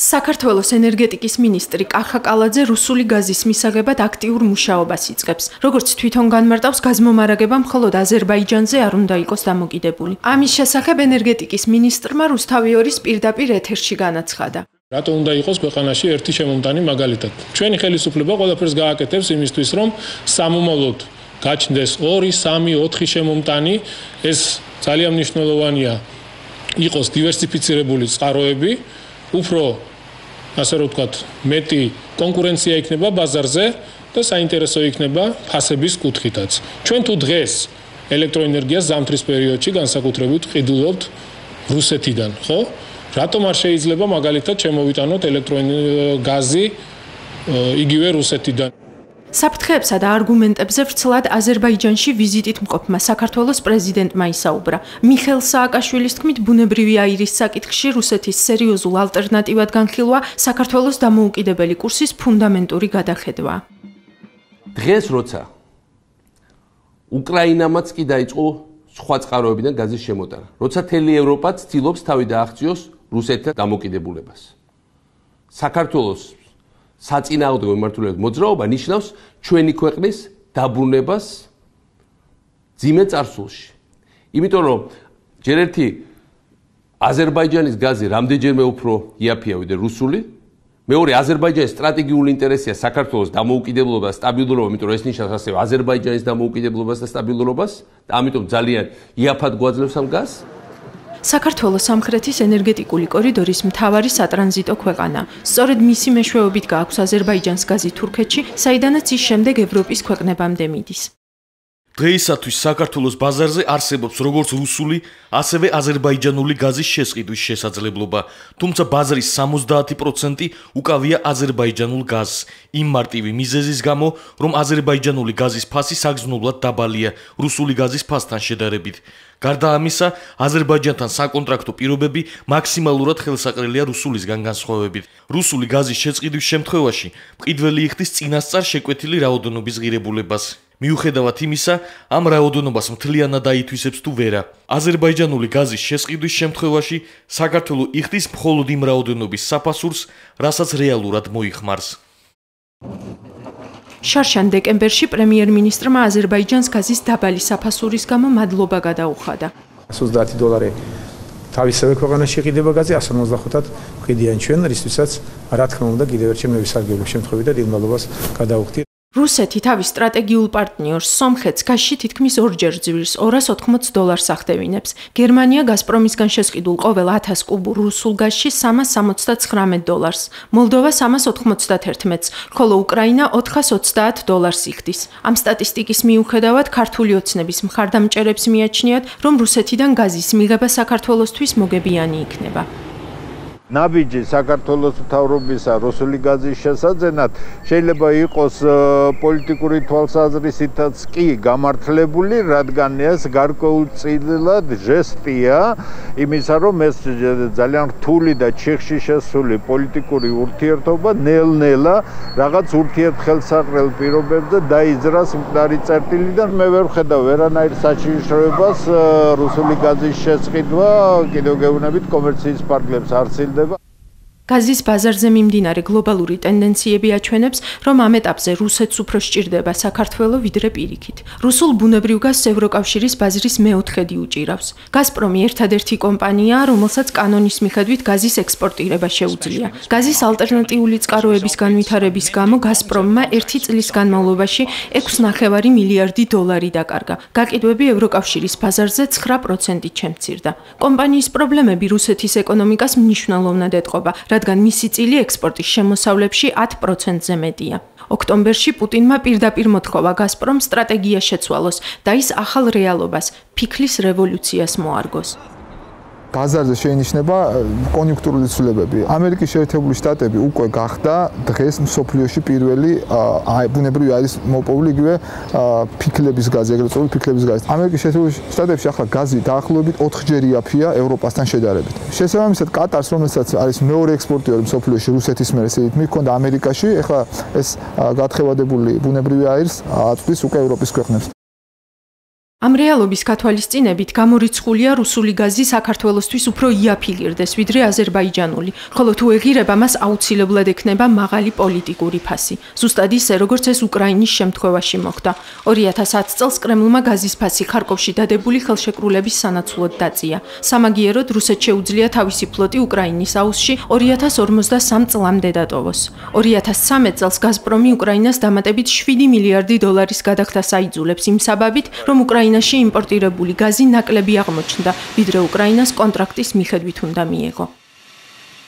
საქართველოს ენერგეტიკის მინისტრი კახა კალაძე რუსული გაზის მისაღებად აქტიურ მუშაობას იწყებს. Როგორც თვითონ განმარტავს, გაზმომარაგება მხოლოდ აზერბაიჯანზე არ უნდა იყოს დამოკიდებული. ამის შესახებ ენერგეტიკის მინისტრმა რუსთავიორის პირდაპირ ეთერში განაცხადა. Რატომ უნდა იყოს ქვეყანაში ერთი შემომტანი მაგალითად? Ჩვენი ხელისუფლება ყველაფერს გააკეთებს იმისთვის, რომ სამომავლოდ გაჩნდეს 2, 3, 4 შემომტანი. ეს ძალიან მნიშვნელოვანია იყოს დივერსიფიცირებული წყაროები, უფრო ასე რომ ვთქვათ, მეტი კონკურენცია იქნება ბაზარზე და საინტერესო იქნება ფასების კუთხითაც. ჩვენ თუ დღეს ელექტროენერგიას ზამთრის პერიოდში განსაკუთრებით ყიდულობთ რუსეთიდან, ხო? რატომ არ შეიძლება მაგალითად შემოვიტანოთ ელექტროგაზი იგივე რუსეთიდან? საფრთხეებსა და არგუმენტებზე ვრცლად აზერბაიჯანში ვიზიტით მყოფმა საქართველოს პრეზიდენტმა ისაუბრა. მიხეილ სააკაშვილის თქმით, ბუნებრივი აირის საკითხში რუსეთის სერიოზულ ალტერნატივად განხილვა საქართველოს დამოუკიდებელი კურსის ფუნდამენტური გადახედვა. დღეს როცა უკრაინამაც კი დაიწყო სხვა წყაროებიდან გაზის შემოტანა, როცა მთელი ევროპაც ცდილობს თავი დააღწიოს რუსეთთან დამოკიდებულებას. საქართველოს საწინააღმდეგო მიმართულებით მოძრაობა ნიშნავს ჩვენი ქვეყნის დაბრუნებას ძიმე წარსულში. იმიტომ რომ ჯერ ერთი აზერბაიჯანის გაზი რამდენჯერმე უფრო იაფია ვიდრე რუსული, მეორე აზერბაიჯანის სტრატეგიული ინტერესია საქართველოს დამოუკიდებლობა და სტაბილურობა, იმიტომ რომ ეს ნიშნავს ასევე აზერბაიჯანის დამოუკიდებლობას და სტაბილურობას და ამიტომ ძალიან იაფად გვაძლევს ამ გაზს. საქართველოს სამხრეთის ენერგეტიკული კორიდორის მთავარი სატრანზიტო ქვეყანა. სწორედ მისი მეშვეობით გააქვს აზერბაიჯანს გაზი თურქეთში, საიდანაც ის შემდეგ ევროპის ქვეყნებამდე მიდის. დღეისათვის საქართველოს ბაზარზე არსებობს როგორც რუსული, ასევე აზერბაიჯანული გაზის შესყიდვის შესაძლებლობა, თუმცა ბაზრის 70% უკავია აზერბაიჯანულ გაზს, იმ მარტივი მიზეზის გამო, რომ აზერბაიჯანული გაზის ფასი საგრძნობლად დაბალია რუსული გაზის ფასთან შედარებით. გარდა ამისა, აზერბაიჯანთან საკონტრაქტო პირობები მაქსიმალურად ხელსაყრელია რუსულისგან განსხვავებით. რუსული გაზის შეწყიდვის შემთხვევაში მყიდველი იხდის წინასწარ შეკვეთილი რაოდენობის ღირებულებას. მიუხედავად იმისა, ამ რაოდენობას მთლიანად აითვისებს თუ ვერა. აზერბაიჯანული გაზის შესყიდვის შემთხვევაში საქართველო იხდის მხოლოდ იმ რაოდენობის საფასურს, რასაც რეალურად მოიხმარს. შარშან დეკემბერში პრემიერ-მინისტრმა აზერბაიჯანს გაზის დაბალი საფასურის გამო მადლობა გადაუხადა. $130 თავისივე ქვეყანაში იყიდება გაზი, 155-ად ვყიდიან ჩვენ, რისთვისაც რა თქმა უნდა კიდევ ერთ შემთხვევაში სარგებლობის შემთხვევით და დილმადლობას გადავუხდი. რუსეთი თავის სტრატეგიულ პარტნიორს სომხეთს გაზში თითქმის ორჯერ ძვირს $280 ახდევინებს. გერმანია გაზპრომისგან შესყიდულ ყოველ 1000 კუბურ რუსულ გაზში $379, მოლდოვა $391, ხოლო უკრაინა $430 იხდის. ამ სტატისტიკის მიუხედავად ქართული ოცნების მხარდამჭერებს მიაჩნიათ, რომ რუსეთიდან გაზის მიღება საქართველოსთვის მოგებიანი იქნება. ნაბიჯი საქართველოს მთავრობისა რუსული გაზის შესაძენად შეიძლება იყოს პოლიტიკური თვალსაზრისითაც კი გამართლებული, რადგან ეს გარკვეულწილად ჟესტია იმისა, რომ ეს ძალიან რთული და ჩიხში შესული პოლიტიკური ურთიერთობა ნელ-ნელა რაღაც ურთიერთხელსაყრელ პირობებზე დაიძრას მკვდარი წერტილიდან. მე ვერ ვხედავ ვერანაირ საჭიროებას რუსული გაზის შესყიდვა კიდევ გეუბნებით კომერციის ფარგლებს არ ცილდება. გაზის ბაზარზე მიმდინარე გლობალური ტენდენციები აჩვენებს, რომ ამ ეტაპზე რუსეთს უფრო სჭირდება საქართველო ვიდრე პირიქით. რუსულ ბუნებრივ გაზს ევროკავშირის ბაზრის მეოთხედი უჭირავს. გაზპრომი ერთადერთი კომპანიაა, რომელსაც კანონის მიხედვით გაზის ექსპორტირება შეუძლია. გაზის ალტერნატიული წყაროების განვითარების გამო გაზპრომმა 1 წლის განმავლობაში $6.5 მილიარდი დაკარგა. გაყიდვები ევროკავშირის ბაზარზე 9%-ით შემცირდა. კომპანიის პრობლემები რუსეთის ეკონომიკას მნიშვნელოვნად ეტყობა, რადგან მისი წილი ექსპორტის შემოსავლებში 10%-ზე მეტია. ოქტომბერში პუტინმა პირდაპირ მოთხოვა გაზპრომს სტრატეგია შეცვალოს და ის ახალ რეალობას, ფიქლის რევოლუციას მოარგოს. ბაზარზე შეინიშნება კონjunktურული ცვლილებები. ამერიკის შეერთებული შტატები უკვე გახდა დღეს მსოფლიოში პირველი ბუნებრივი აირის მოპოვებული იგივე ფიქლების გაზი, ეგრეთ წოდებული ფიქლების გაზი. ამერიკის შეერთებული შტატებში ახლა გაზი დაახლოებით 4-ჯერ იაფია ევროპასთან შედარებით. შესაბამისად, კატარს, რომელსაც არის მეორე ექსპორტიორი მსოფლიოში რუსეთის მერე, ესეთ მიქონდა ამერიკაში, ახლა ეს გათხევადებული ბუნებრივი აირს აწვდის უკვე ევროპის ქვეყნებს. Ამ რეალობის გათვალისწინებით გამორიცხულია რუსული გაზი საქართველოსთვის უფრო იაფილირდეს, ვიდრე აზერბაიჯანული, ხოლო თუ ეღირება მას აუცილებლად ექნება მაღალი პოლიტიკური ფასი. ზუსტად ისე, როგორც ეს უკრაინის შემთხვევაში მოხდა. 2010 წელს კრემლმა გაზის ფასი ხარკოვში დადებული ხელშეკრულების სანაცვლოდ დაწია. სამაგიეროდ რუსეთს შეუძლია თავისი ფლოტი უკრაინის აუზში 2053 წლამდე დატოვოს. 2013 წელს გაზპრომი უკრაინას დამატებით 7 მილიარდი დოლარის გადახდას აიძულებს იმ საბაბით, რომ უკრაინაში იმპორტირებული გაზი ნაკლები აღმოჩნდა, ვიდრე უკრაინას კონტრაქტის მიხედვით უნდა მიეღო.